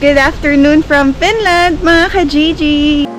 Good afternoon from Finland, mga ka-Gigi!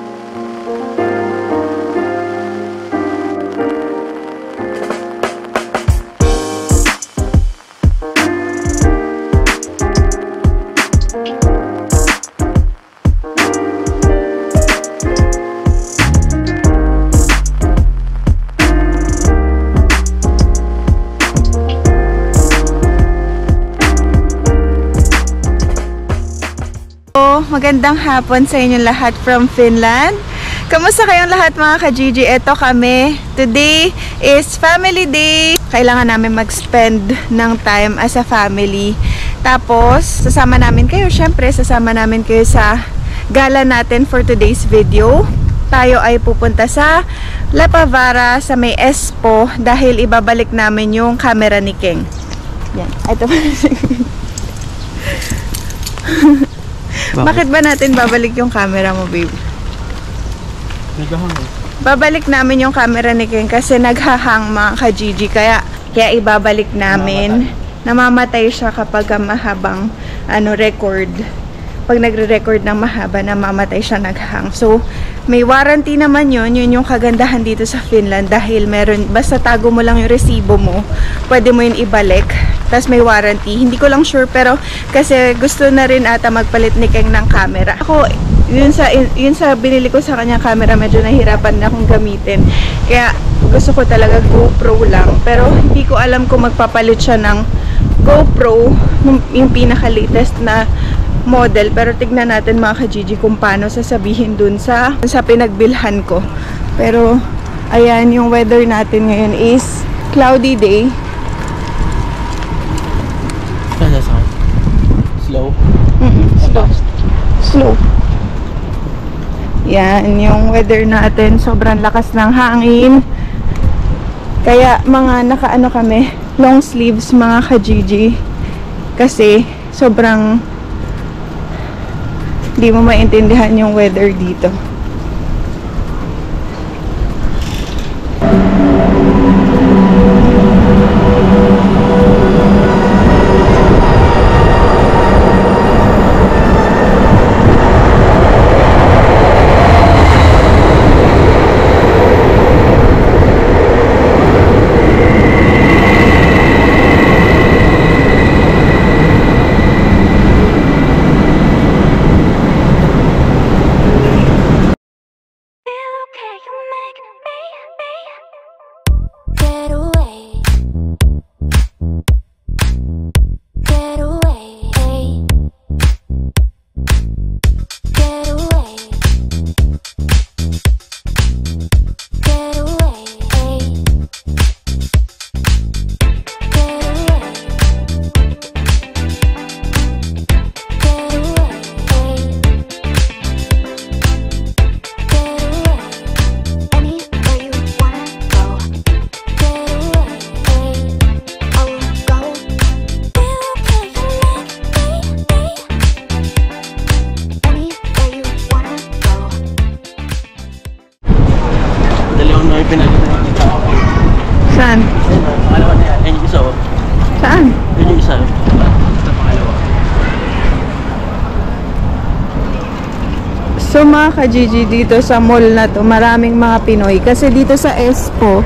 Magandang hapon sa inyo lahat from Finland. Kamusta kayong lahat mga ka-Gigi? Ito kami. Today is family day. Kailangan namin mag-spend ng time as a family. Tapos, sasama namin kayo. Syempre, sasama namin kayo sa gala natin for today's video. Tayo ay pupunta sa La Pavara sa may Espo dahil ibabalik namin yung camera ni King. Yan. Ito pa. Bakit ba natin babalik yung camera mo, babe? Naghahang eh. Babalik namin yung camera ni Ken kasi naghahang mga ka-Gigi. Kaya ibabalik namin. Namamatay siya kapag mahabang record. Pag nagre-record ng mahaba, namamatay siya naghang. So, may warranty naman yun. Yun yung kagandahan dito sa Finland dahil meron, basta tago mo lang yung resibo mo, pwede mo yun ibalik. Tapos may warranty. Hindi ko lang sure pero kasi gusto na rin ata magpalit ni Keng ng camera. Ako, yun sa binili ko sa kanyang camera, medyo nahirapan na akong gamitin. Kaya gusto ko talaga GoPro lang. Pero hindi ko alam kung magpapalit siya ng GoPro, yung pinaka-latest na model. Pero tignan natin mga ka-Gigi kung paano sasabihin dun sa pinagbilhan ko. Pero ayan, yung weather natin ngayon is cloudy day. Slow? Slow. Yan, yung weather natin. Sobrang lakas ng hangin. Kaya mga nakaano kami, long sleeves mga ka-Gigi. Kasi sobrang hindi mo maintindihan yung weather dito. Saan? Pangalawa na yan. Yan yung isa. Saan? Yan yung isa. Basta pangalawa. So mga ka-Gigi, dito sa mall na to, maraming mga Pinoy. Kasi dito sa Espo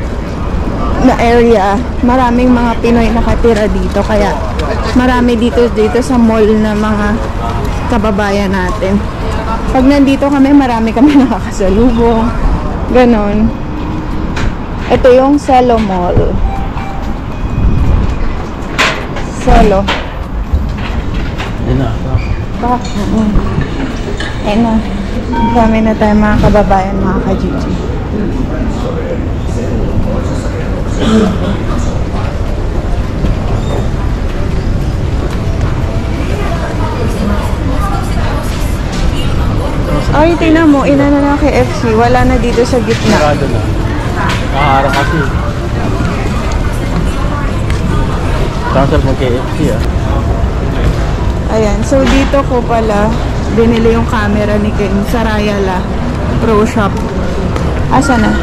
na area, maraming mga Pinoy nakatira dito. Kaya marami dito sa mall na mga kababayan natin. Pag nandito kami, marami kami nakakasalubong. Ganon. Ito yung Selo Mall. Selo. Yan na. Ayun na. Dami na tayo mga kababayan, mga ka-Gigi. Ay, tingnan mo. Inana na KFC. Wala na dito sa gitna. Sarado na. Nakaharap kasi. Transfer mo KFC ah. Ayan. So, dito ko pala binili yung camera ni Ken sa Rayala Pro Shop. Asa na?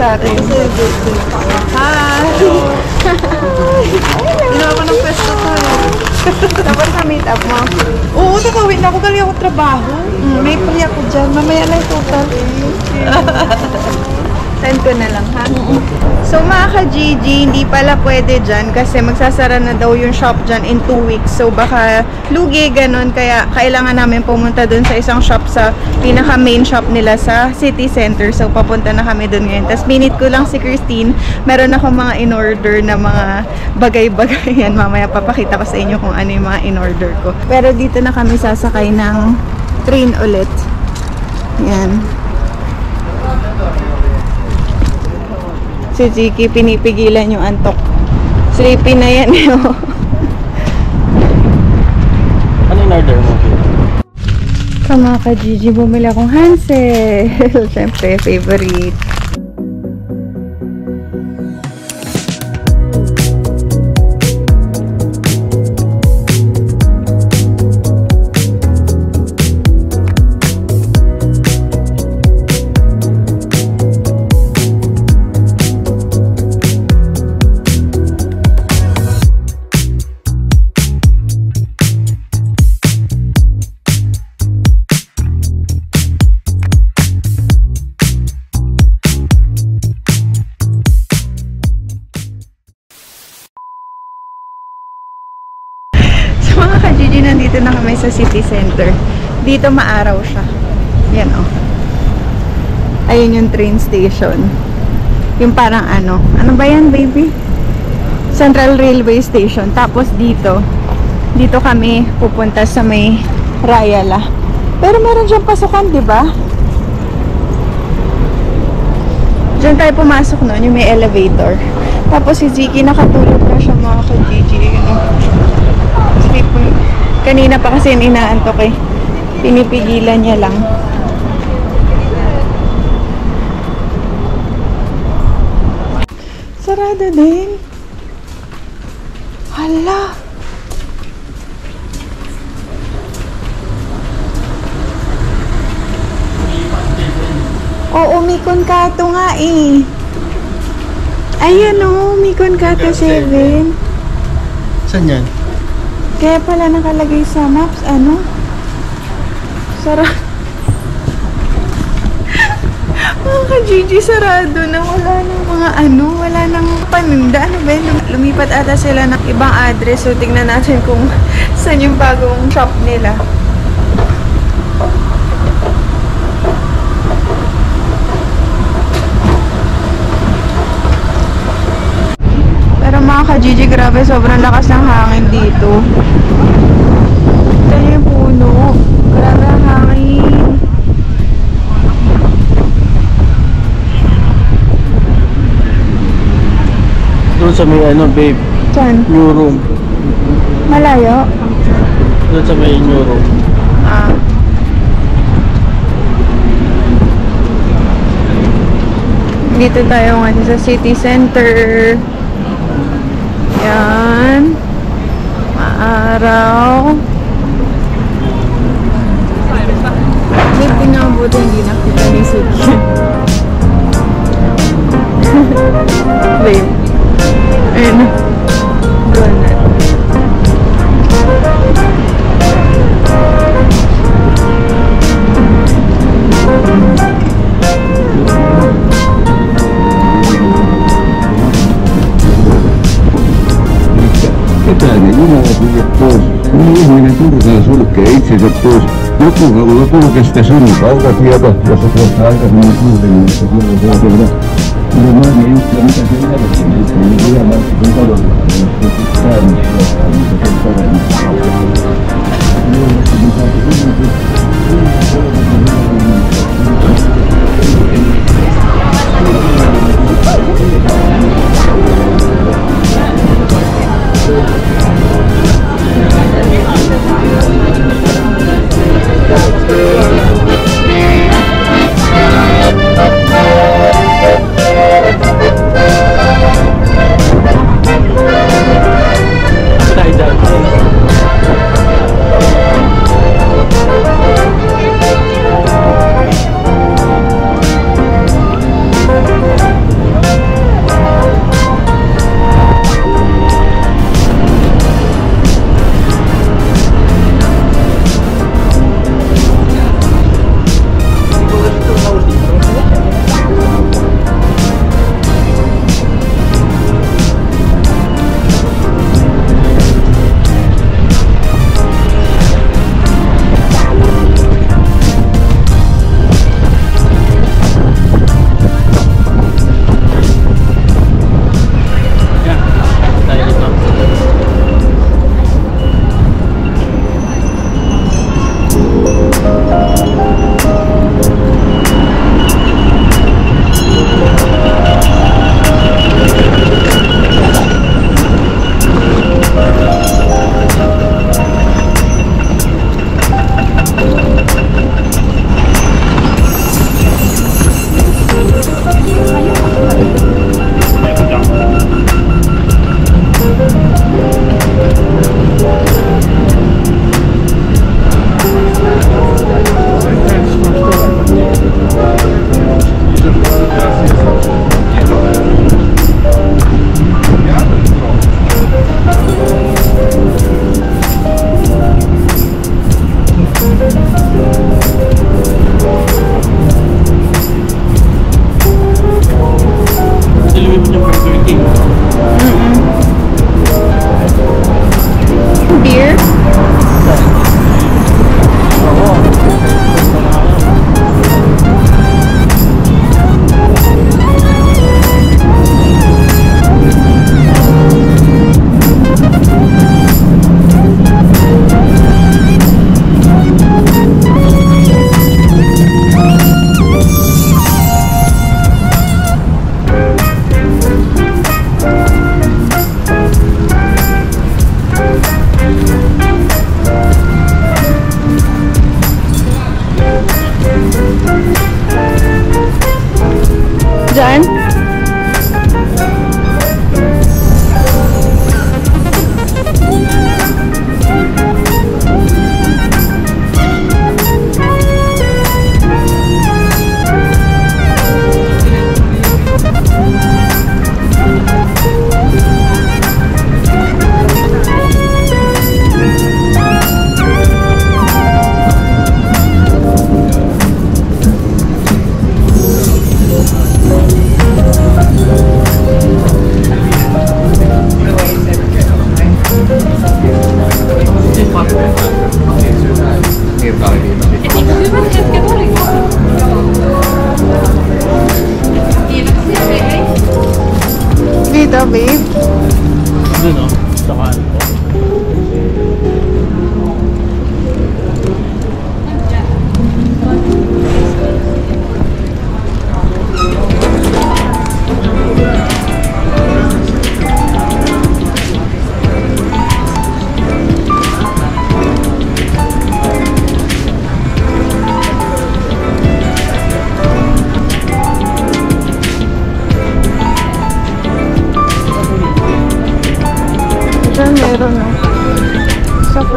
sa akin. Hi! Ginawa ko ng pwesto ko. Tapos na-meet up mo. Oo, nakawin na ako. Galing ako trabaho. May pali ako dyan. Mamaya na yung total. Send ko na lang, ha? So, mga ka-Gigi, hindi pala pwede dyan kasi magsasara na daw yung shop dyan in 2 weeks. So, baka lugi, ganun. Kaya, kailangan namin pumunta dun sa isang shop sa pinaka-main shop nila sa city center. So, papunta na kami dun ngayon. Tapos, minute ko lang si Christine. Meron ako mga in-order na mga bagay-bagay. Yan, mamaya papakita ko sa inyo kung ano yung mga in-order ko. Pero, dito na kami sasakay ng train ulit. Yan. Si Ziki, pinipigilan yung antok. Sleepy na yan eh. Ano yung order mo? Kama ka Gigi, bumili akong Hansel. Siyempre, favorite. Mga ka-Gigi, nandito na kami sa city center. Dito maaraw siya. Yan o. Ayun yung train station. Yung parang ano. Ano ba yan, baby? Central Railway Station. Tapos dito kami pupunta sa may Rayala. Pero meron dyan pasukan, di ba? Diyan tayo pumasok nun, yung may elevator. Tapos si Ziki nakatulog na siya, mga ka-Gigi. Kanina pa kasi inaantok eh. Pinipigilan niya lang. Sarado din. Hala. Oo, Mikon Kato nga eh. Ayan o, Mikon Kato 7. Saan yan? Kaya pala nakalagay sa maps, ano? Sarado. Mga ka-Gigi, sarado na. Wala nang mga ano, wala nang paninda. Ano ba yun? Lumipat ata sila ng ibang address. So, tingnan natin kung saan yung bagong shop nila. Pero mga ka-Gigi, grabe, sobrang lakas ng hangin dito. Ito yung puno. Grabe ang hangin. Doon sa may ano, babe. Saan? New room. Malayo? Doon sa may new room. Ah. Dito tayo ngayon sa city center. Yan. Maaraw. May pinabuti, hindi nakita ni Suki. Babe. Ayun. Donut. Ketään ei Jumala sulje pois. Kun ihminen turhaan sulkee itsensä pois, joku haluaa kulkea sun valtatietä, jossa tuossa aikaisemmin kuulin, että kyllä voi tehdä. Kyllä mä en itse, mitä se jälkeen, että ei vielä varsinkin todella, jos se käynnissä, niin se on paremmin. Tayo dyan.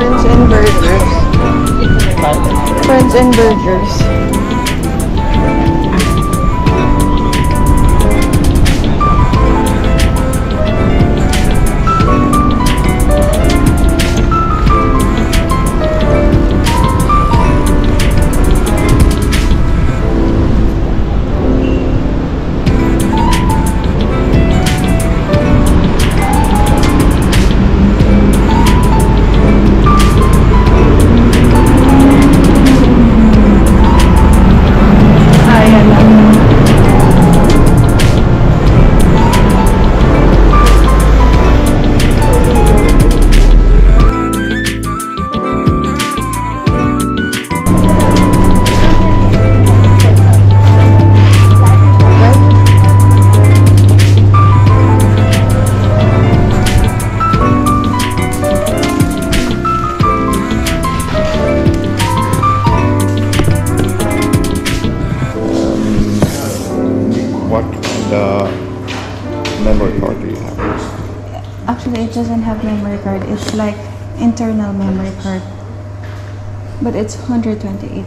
Friends and burgers. Friends and burgers. Memory card do you have? Actually, it doesn't have memory card. It's like internal memory card. But it's 128.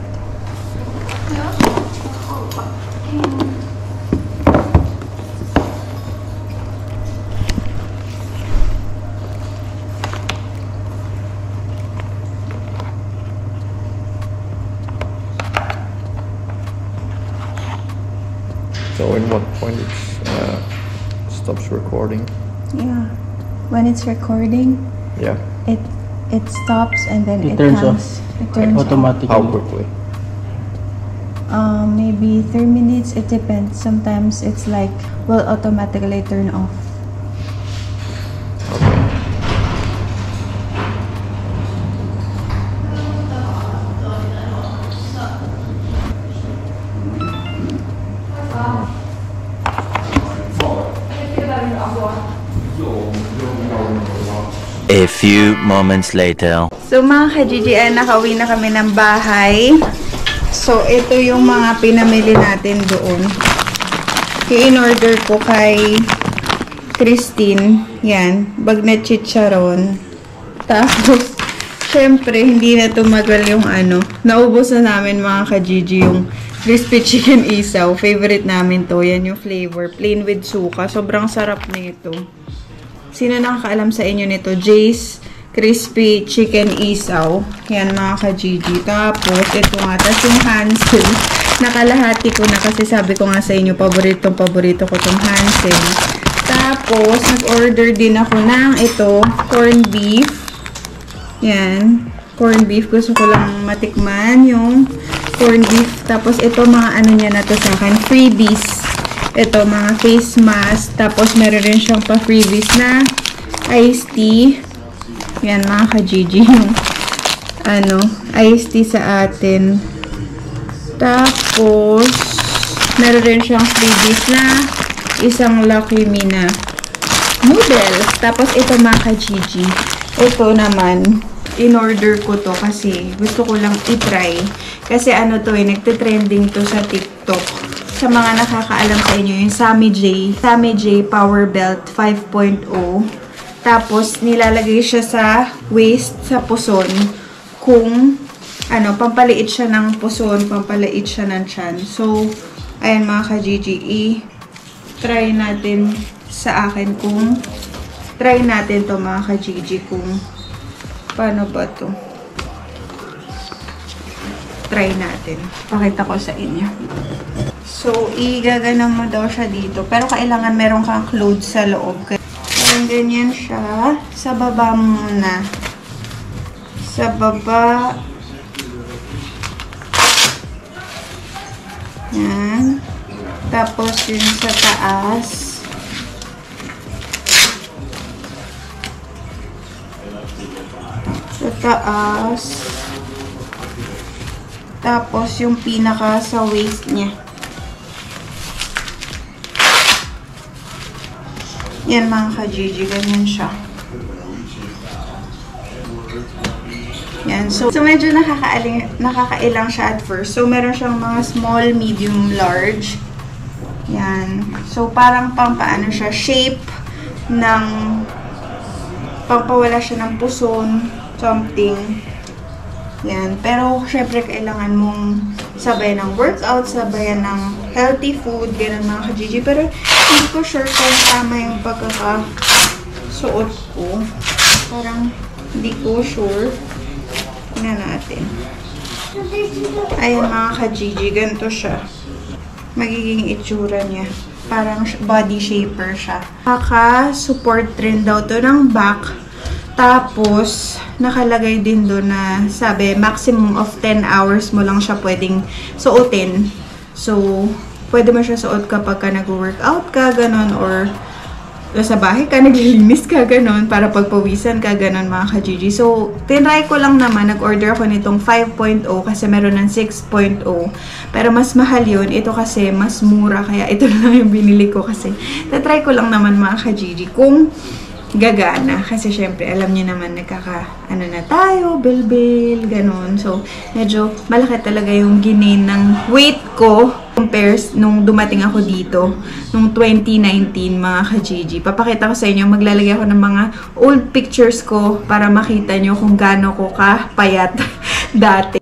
So in what point it stops recording? Yeah. When it's recording, Yeah. it stops and then It it turns comes. It turns off. Automatically. How quickly? Maybe 3 minutes. It depends. Sometimes it's like will automatically turn off. Okay. A few moments later. So mga ka-GGN, nakauwi na kami ng bahay. So ito yung mga pinamili natin doon. I-in-order ko kay Christine. Yan, bag na chicharon. Tapos, syempre, hindi na tumagal yung ano. Naubos na namin mga ka-GG yung crispy chicken isaw. Favorite namin to. Yan yung flavor. Plain with suka. Sobrang sarap nito. Sino nakakaalam sa inyo nito? Jay's Crispy Chicken Isaw. Yan mga ka-GG. Tapos, ito nga. Tapos yung Hansel. Nakalahati ko na kasi sabi ko nga sa inyo, paborito ko tong Hansel. Tapos, nag-order din ako ng ito, corned beef. Yan. Corned beef. Gusto ko lang matikman yung corned beef. Tapos, ito mga ano niya na to sa akin. Freebies. Ito, mga face mask. Tapos, meron rin siyang pa-freebies na iced tea. Yan, mga ka-GG. Yung, iced tea sa atin. Tapos, meron rin siyang freebies na isang Lucky Me na noodles. Tapos, ito mga ka-GG. Ito naman, in-order ko to kasi gusto ko lang i-try. Kasi ano to nagte-trending to sa TikTok. Sa mga nakakaalam sa inyo, yung Sammy J Power Belt 5.0. Tapos, nilalagay siya sa waist, sa puson. Kung, pampaliit siya ng puson, pampaliit siya ng tiyan. So, ayan mga ka-GG, try natin sa akin kung, try natin to mga ka-GG kung, paano ba to? Try natin. Pakita ko sa inyo. So, igaganan mo daw siya dito. Pero kailangan meron kang clothes sa loob. Ayan, ganyan siya. Sa baba muna. Sa baba. Yan. Tapos, yun sa taas. Sa taas. Tapos, yung pinaka sa waist niya. Yan mga ka-GG, ganyan siya. Yan. So medyo nakakailang siya at first. So, meron siyang mga small, medium, large. Yan. So, parang pampaano siya, shape ng, pampawala siya ng puson. something. Yan. Pero, syempre, kailangan mong sabayan ng workout, sabayan ng healthy food, ganun mga ka-Gigi. Pero, hindi ko sure kung tama yung pagkakasuot ko. Parang, hindi ko sure. Tingnan natin. Ayan mga ka-Gigi, ganito siya. Magiging itsura niya. Parang body shaper siya. Support rin daw to ng back. Tapos, nakalagay din doon na sabi, maximum of 10 hours mo lang siya pwedeng suotin. So, pwede mo siya suot kapag ka nag-workout ka, ganon, or sa bahay ka, naglilinis ka, ganon, para pagpawisan ka, ganon, mga ka-Gigi. So, tinry ko lang naman, nag-order ako nitong 5.0 kasi meron ng 6.0. Pero mas mahal yun. Ito kasi mas mura, kaya ito lang yung binili ko kasi natry ko lang naman, mga ka-Gigi, kung gagana. Kasi syempre, alam niyo naman, ano na tayo, bilbil, ganon. So, medyo malaki talaga yung ginain ng weight ko compares nung dumating ako dito, nung 2019, mga ka-Gigi. Papakita ko sa inyo, maglalagay ako ng mga old pictures ko para makita nyo kung gaano ko kapayat dati.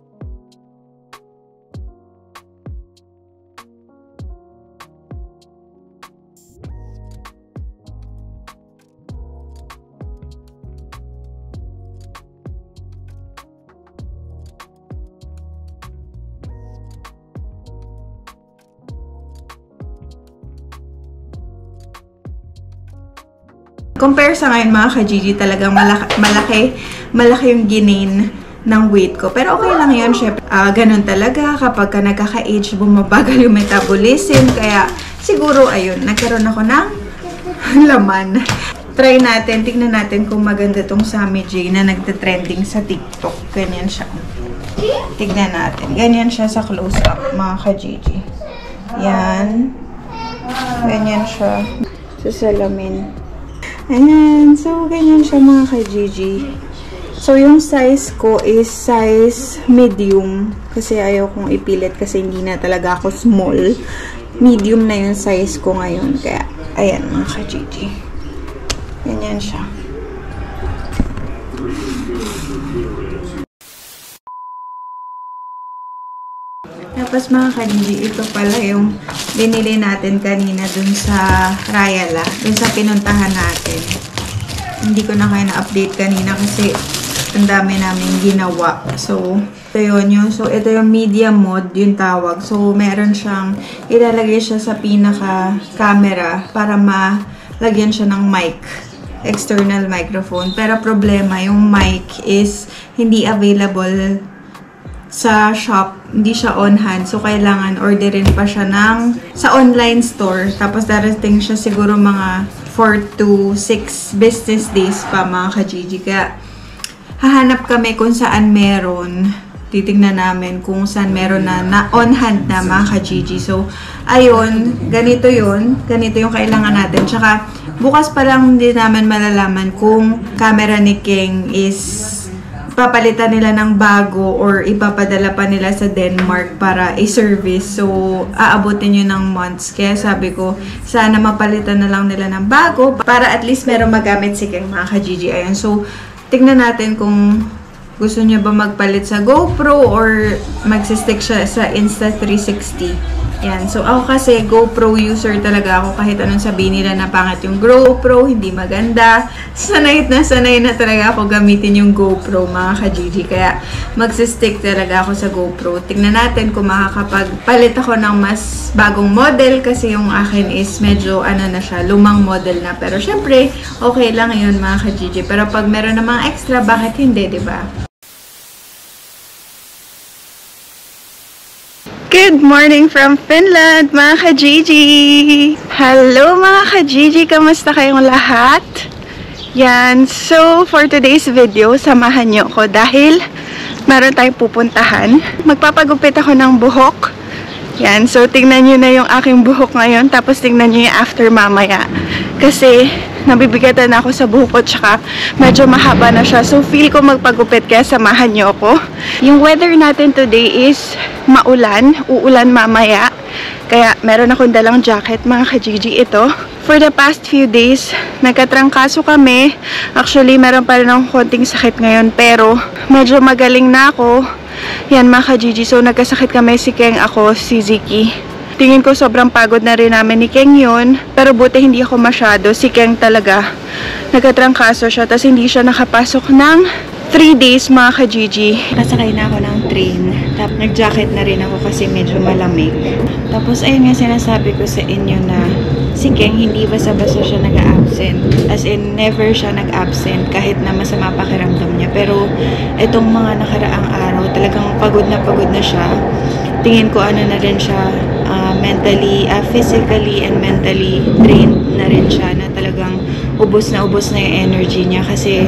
Compare sa ngayon, mga ka-Gigi, talagang malaki yung ginain ng weight ko. Pero okay lang yun, syempre. Ganun talaga, kapag ka nagkaka-age, bumabagal yung metabolism. Kaya, siguro, ayun, nagkaroon ako ng laman. Try natin, tignan natin kung maganda tong Sammy J na nagte-trending sa TikTok. Ganyan siya. Tignan natin. Ganyan siya sa close-up, mga ka-Gigi. Yan. Ganyan siya. Sa salamin. Ayan. So, ganyan siya, mga ka-Gigi. So, yung size ko is size medium. Kasi ayaw kong ipilit kasi hindi na talaga ako small. Medium na yung size ko ngayon. Kaya, ayan, mga ka-Gigi. Ganyan siya. Tapos mga ka-Gigi, ito pala yung binili natin kanina dun sa Rayala, dun sa pinuntahan natin. Hindi ko na kayo na-update kanina kasi ang dami namin ginawa. So, ito yun yung, so, ito yung medium mode, yung tawag. So, meron siyang, ilalagay siya sa pinaka-camera para malagyan siya ng mic. External microphone. Pero problema, yung mic is hindi available sa shop, hindi siya on hand. So, kailangan orderin pa siya sa online store. Tapos, darating siya siguro mga 4 to 6 business days pa, mga ka-Gigi. Kaya, hahanap kami kung saan meron. Titignan namin kung saan meron na on hand na, mga ka-Gigi. So, ayun, ganito yun. Ganito yung kailangan natin. Tsaka, bukas pa lang hindi namin malalaman kung camera ni King is papalitan nila ng bago or ipapadala pa nila sa Denmark para i-service. So, aabutin yun ng months. Kaya sabi ko, sana mapalitan na lang nila ng bago para at least meron magamit si King, mga ka-Gigi. Ayun. So, tignan natin kung gusto niya ba magpalit sa GoPro or magsistick siya sa Insta360. Yan. So, ako kasi GoPro user talaga ako. Kahit anong sabihin nila na pangit yung GoPro, hindi maganda. Sanay na talaga ako gamitin yung GoPro, mga ka-Gigi. Kaya, magsistick talaga ako sa GoPro. Tingnan natin kung makakapagpalit ako ng mas bagong model kasi yung akin is medyo, na siya, lumang model na. Pero, syempre, okay lang yun, mga ka-Gigi. Pero, pag meron na mga extra, bakit hindi, diba? Good morning from Finland, mga ka-Gigi! Hello, mga ka-Gigi! Kamusta kayong lahat? Yan. So, for today's video, samahan niyo ko dahil meron tayong pupuntahan. Magpapagupit ako ng buhok. Yan. So, tingnan niyo na yung aking buhok ngayon. Tapos, tingnan niyo yung after mamaya. Kasi, nabibigatan na ako sa buhok ko, tsaka medyo mahaba na siya. So, feel ko magpagupit, kaya samahan niyo ako. Yung weather natin today is maulan, uulan mamaya. Kaya meron akong dalang jacket, mga ka-Gigi. Ito. For the past few days, nagkatrangkaso kami. Actually, meron pa rin akong konting sakit ngayon. Pero, medyo magaling na ako. Yan, mga ka-Gigi. So, nagkasakit kami, si Keng, ako, si Ziki. Tingin ko sobrang pagod na rin namin ni Keng yun. Pero buti hindi ako masyado. Si Keng talaga. Nagkatrangkaso siya. Tapos hindi siya nakapasok ng 3 days, mga ka-Gigi. Nasakay na ako ng train. Tapos nag-jacket na rin ako kasi medyo malamig. Tapos ayun nga sinasabi ko sa inyo na si Keng hindi basta-basta siya nag-absent. As in, never siya nag-absent kahit na masama pakiramdam niya. Pero itong mga nakaraang araw, talagang pagod na siya. Tingin ko ano na rin siya, mentally, physically and mentally drained na rin siya, na talagang ubos na yung energy niya kasi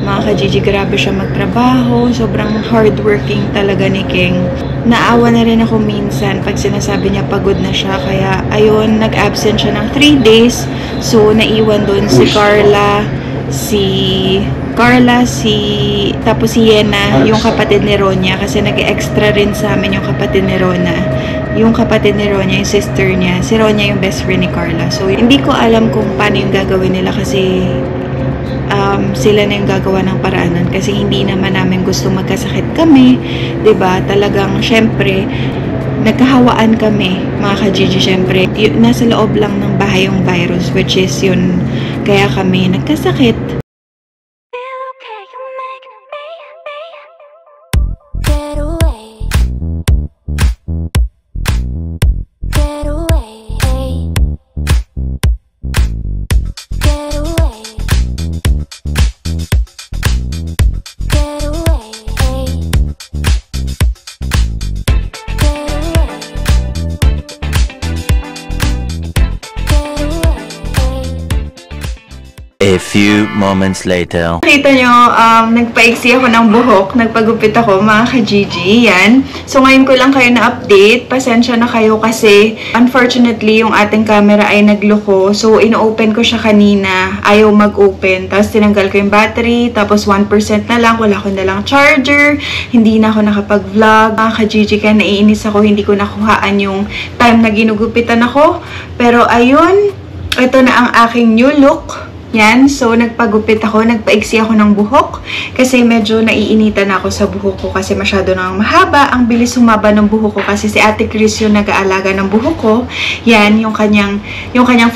mga ka-Gigi, grabe siya magtrabaho, sobrang hardworking talaga ni Keng. Naawa na rin ako minsan pag sinasabi niya pagod na siya, kaya ayun, nag-absent siya ng 3 days. So naiwan doon si Carla, tapos si Yena, yung kapatid ni Ronya, kasi nag-extra rin sa amin yung kapatid ni Rona. Yung kapatid ni Ronya, yung sister niya. Si Ronya yung best friend ni Carla. So, hindi ko alam kung paano yung gagawin nila kasi sila na yung gagawa ng paraanan. Kasi hindi naman namin gusto magkasakit kami. 'Di ba? Talagang, syempre, nagkahawaan kami, mga ka-Gigi, syempre. Nasa loob lang ng bahay yung virus, which is yun. Kaya kami nagkasakit. A few moments later. Nakita nyo, nagpaiksi ako ng buhok, nagpagupit ako, mga ka-Gigi, yan. So, ngayon ko lang kayo na-update. Pasensya na kayo kasi, unfortunately, yung ating camera ay nagloko. So, ino-open ko siya kanina, ayaw mag-open. Tapos, tinanggal ko yung battery, tapos 1% na lang, wala ko na lang charger, hindi na ako nakapag-vlog. Mga ka-Gigi, kaya naiinis ako, hindi ko nakuhaan yung time na ginugupitan ako. Pero, ayun, ito na ang aking new look. Yan, so nagpagupit ako, nagpaiksi ako ng buhok kasi medyo naiinitan ako sa buhok ko kasi masyado nang mahaba. Ang bilis humaba ng buhok ko kasi si Ate Chris yung nag-aalaga ng buhok ko. Yan, yung kanyang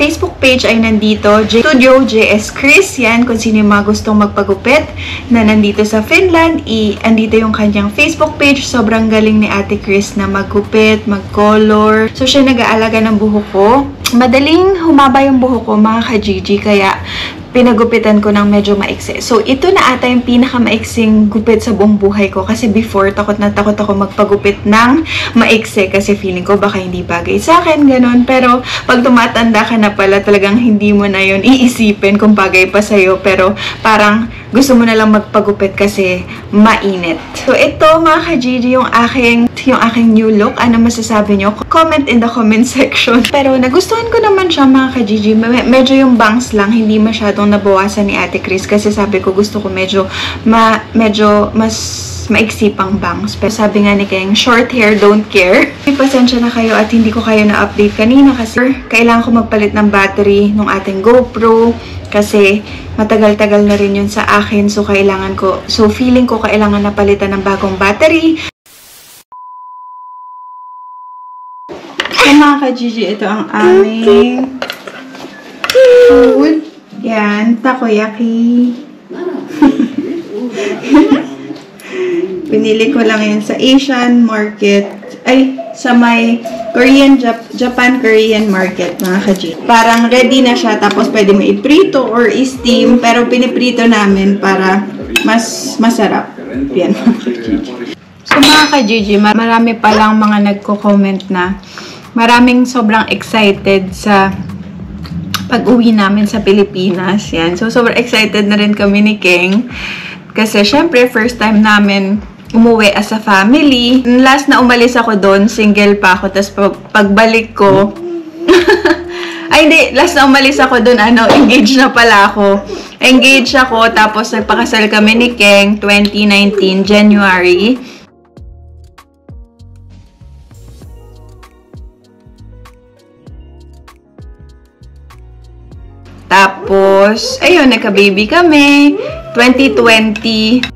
Facebook page ay nandito, Studio JS Chris. Yan, kung sino yung mga gustong magpagupit na nandito sa Finland, andito yung kanyang Facebook page. Sobrang galing ni Ate Chris na maggupit, mag-color. So, siya nag-aalaga ng buhok ko. Madaling humaba yung buhok ko, mga ka-Gigi, kaya pinagupitan ko ng medyo maiksi. So, ito na ata yung pinakamaiksing gupit sa buong buhay ko. Kasi before, takot na takot ako magpagupit ng maiksi. Kasi feeling ko baka hindi bagay sa akin, ganun. Pero, pag tumatanda ka na pala, talagang hindi mo na yun iisipin kung bagay pa sa'yo. Pero, parang gusto mo na lang magpagupit kasi mainit. So, ito, mga ka-Gigi, yung aking new look. Ano masasabi nyo? Comment in the comment section. Pero, nagustuhan ko naman siya, mga ka-Gigi. Medyo yung bangs lang, hindi masyadong nabawasan ni Ate Chris kasi sabi ko gusto ko medyo mas maiksi pang bangs. Pero sabi nga ni Keng, short hair, don't care. Pasensya na kayo at hindi ko kayo na-update kanina kasi kailangan ko magpalit ng battery ng ating GoPro kasi matagal-tagal na rin yun sa akin. So, feeling ko kailangan na palitan ng bagong battery. So, mga ka-Gigi, ito ang aming food. Yan, takoyaki. Pinili ko lang yan sa Asian market. Ay, sa may Japan Korean market, mga ka-Gigi. Parang ready na siya, tapos pwede mo i-prito or i-steam. Pero piniprito namin para mas masarap. Yan, mga ka-Gigi. So, mga ka-Gigi, marami palang mga nagko-comment na maraming sobrang excited sa pag-uwi namin sa Pilipinas. Yan. So, sobrang excited na rin kami ni Keng. Kasi, syempre, first time namin umuwi as a family. Last na umalis ako doon, single pa ako. Tapos, pagbalik ko, ay, hindi. Last na umalis ako doon, engaged na pala ako. Engaged ako, tapos nagpakasal kami ni Keng, 2019, January. Tapos, ayun, nagka-baby kami. 2020.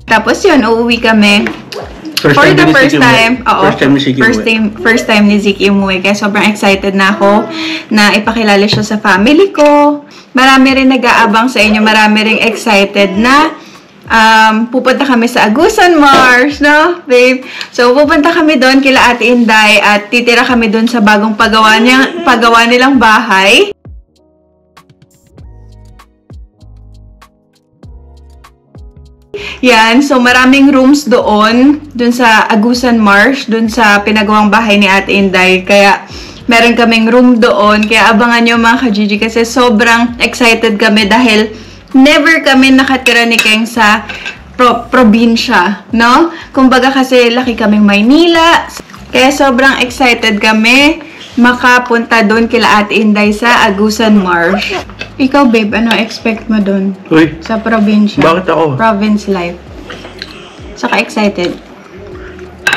Tapos yun, uuwi kami. For the first time, oo, first time ni Ziki umuwi. Kaya sobrang excited na ako na ipakilala siya sa family ko. Marami rin nag-aabang sa inyo. Marami rin excited na pupunta kami sa Agusan Mars, no, babe? So, pupunta kami doon kila Ate Inday at titira kami doon sa bagong paggawa nilang bahay. Yan, so maraming rooms doon sa Agusan Marsh, doon sa pinagawang bahay ni Ate Inday. Kaya meron kaming room doon. Kaya abangan nyo mga ka-Gigi kasi sobrang excited kami dahil never kami nakatira ni Keng sa probinsya, no? Kumbaga kasi laki kaming Maynila. Kaya sobrang excited kami makapunta doon kila Ate Inday sa Agusan Marsh. Ikaw, babe, ano expect mo doon? Uy, Sa probinsya? bakit ako? Province life. Saka excited.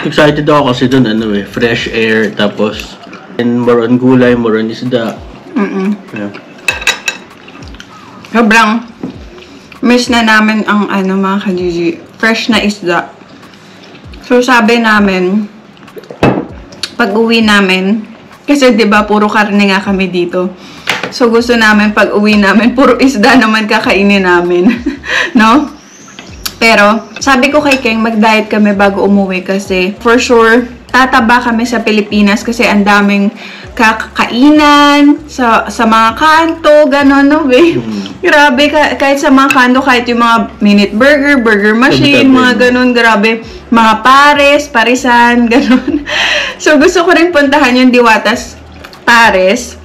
Excited ako kasi doon, fresh air, tapos, and more on gulay, more on isda. Yeah. Sobrang miss na namin ang mga ka-Gigi, fresh na isda. So sabi namin, pag uwi namin, kasi 'di ba puro karne nga kami dito. So gusto namin pag uwi namin, puro isda naman kakainin namin. No? Pero sabi ko kay Keng, mag-diet kami bago umuwi kasi for sure tataba kami sa Pilipinas kasi ang daming kakainan sa mga kanto, gano'n, no, babe? Grabe, kahit sa mga kanto, kahit yung mga minute burger, burger machine, mga gano'n, grabe. Mga parisan, gano'n. So, gusto ko rin puntahan yung Diwatas Pares.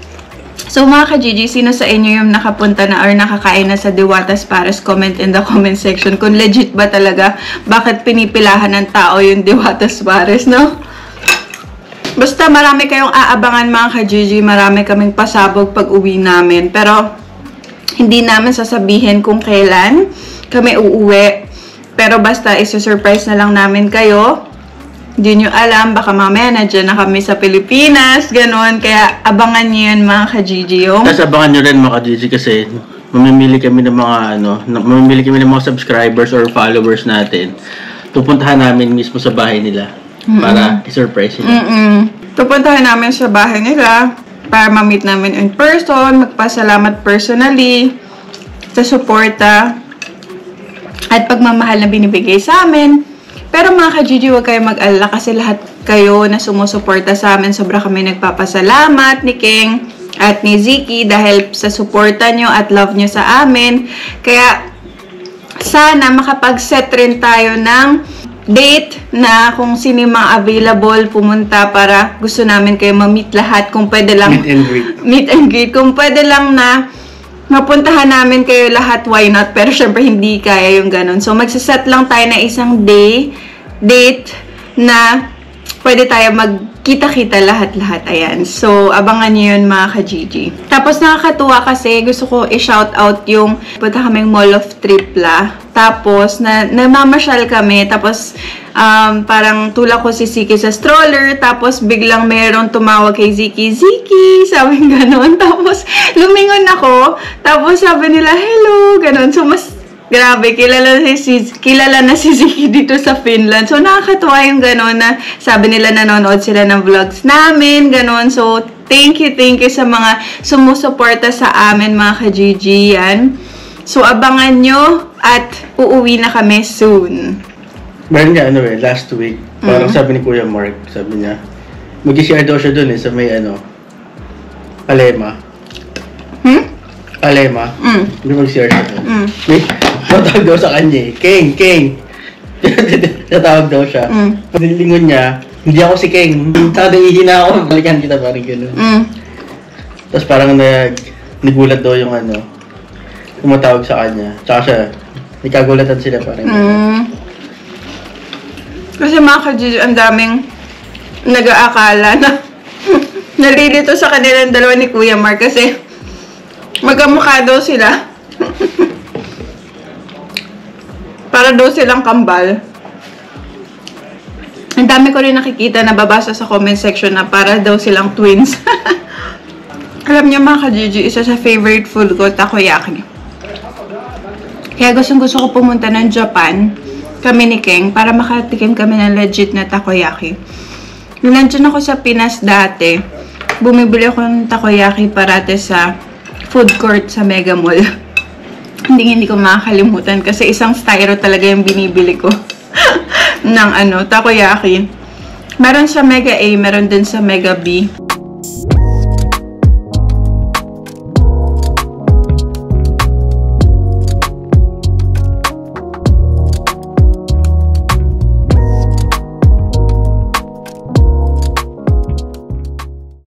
So, mga ka-Gigi, sino sa inyo yung nakapunta na or nakakain na sa Diwatas Pares? Comment in the comment section kung legit ba talaga, bakit pinipilahan ng tao yung Diwatas Pares, no? Basta marami kayong aabangan mga ka-Gigi, marami kaming pasabog pag uwi namin. Pero, hindi namin sasabihin kung kailan kami uuwi. Pero basta, isusurprise na lang namin kayo. Hindi nyo alam, baka mamaya nandiyan na kami sa Pilipinas, gano'n. Kaya, abangan nyo yun mga ka-Gigi. Tapos abangan nyo rin mga ka-Gigi kasi mamimili kami ng mga subscribers or followers natin. Pupuntahan namin mismo sa bahay nila para i-surprise sila. Pupuntahan namin sa bahay nila para ma-meet namin in person, magpasalamat personally sa suporta at pagmamahal na binibigay sa amin. Pero mga ka-Gigi, huwag kayo mag-alala kasi lahat kayo na sumusuporta sa amin, sobra kami nagpapasalamat ni Keng at ni Ziki dahil sa suporta nyo at love nyo sa amin. Kaya sana makapag-set rin tayo ng date na kung sino yung mga available pumunta para gusto namin kayo ma-meet lahat. Kung pwede lang meet and greet. Kung pwede lang na mapuntahan namin kayo lahat, why not? Pero syempre hindi kaya yung ganun. So magsaset lang tayo na isang date na pwede tayo magkita-kita lahat-lahat. Ayan. So abangan nyo yun mga ka-Gigi. Tapos nakakatuwa kasi gusto ko i-shoutout yung punta kaming Mall of Tripla. Tapos namamasyal kami. Tapos parang tulak ko si Ziki sa stroller. Tapos biglang mayroong tumawag kay Ziki, Ziki! Sabi gano'n. Tapos lumingon ako. Tapos sabi nila, hello! Gano'n. So mas grabe, kilala na si Ziki dito sa Finland. So nakakatuwa yung gano'n na sabi nila nanonood sila ng vlogs namin. Gano'n. So thank you sa mga sumusuporta sa amin mga ka-Gigi. Yan. So abangan nyo at uuwi na kami soon. Meron nga last week, parang sabi ni Kuya Mark, sabi niya, mag-share daw siya dun sa may Palema. Palema? Hindi mag-share siya dun. Natawag daw sa kanya Keng! Natawag daw siya. Paglingon niya, hindi ako si Keng. Tapos ihina ako, balikan kita parang gano'n. Tapos parang nagulat daw yung tumatawag sa kanya. Tsaka siya, nagkagulatan sila parang Kasi mga ka-Gigi, ang daming nag-aakala na nalilito sa kanilang dalawa ni Kuya Mark kasi magkamukha daw sila. Para daw silang kambal. Ang dami ko rin nakikita, nababasa sa comment section na para daw silang twins. Alam niyo mga ka-Gigi, isa sa favorite food ko, takoyaki. Kaya gusto ko pumunta ng Japan, kami ni Keng, para makatikim kami ng legit na takoyaki. Nung nandiyan ako sa Pinas dati, bumibili ako ng takoyaki parate sa food court sa Mega Mall. Hindi ko makakalimutan kasi isang styro talaga yung binibili ko ng takoyaki. Meron sa Mega A, meron din sa Mega B.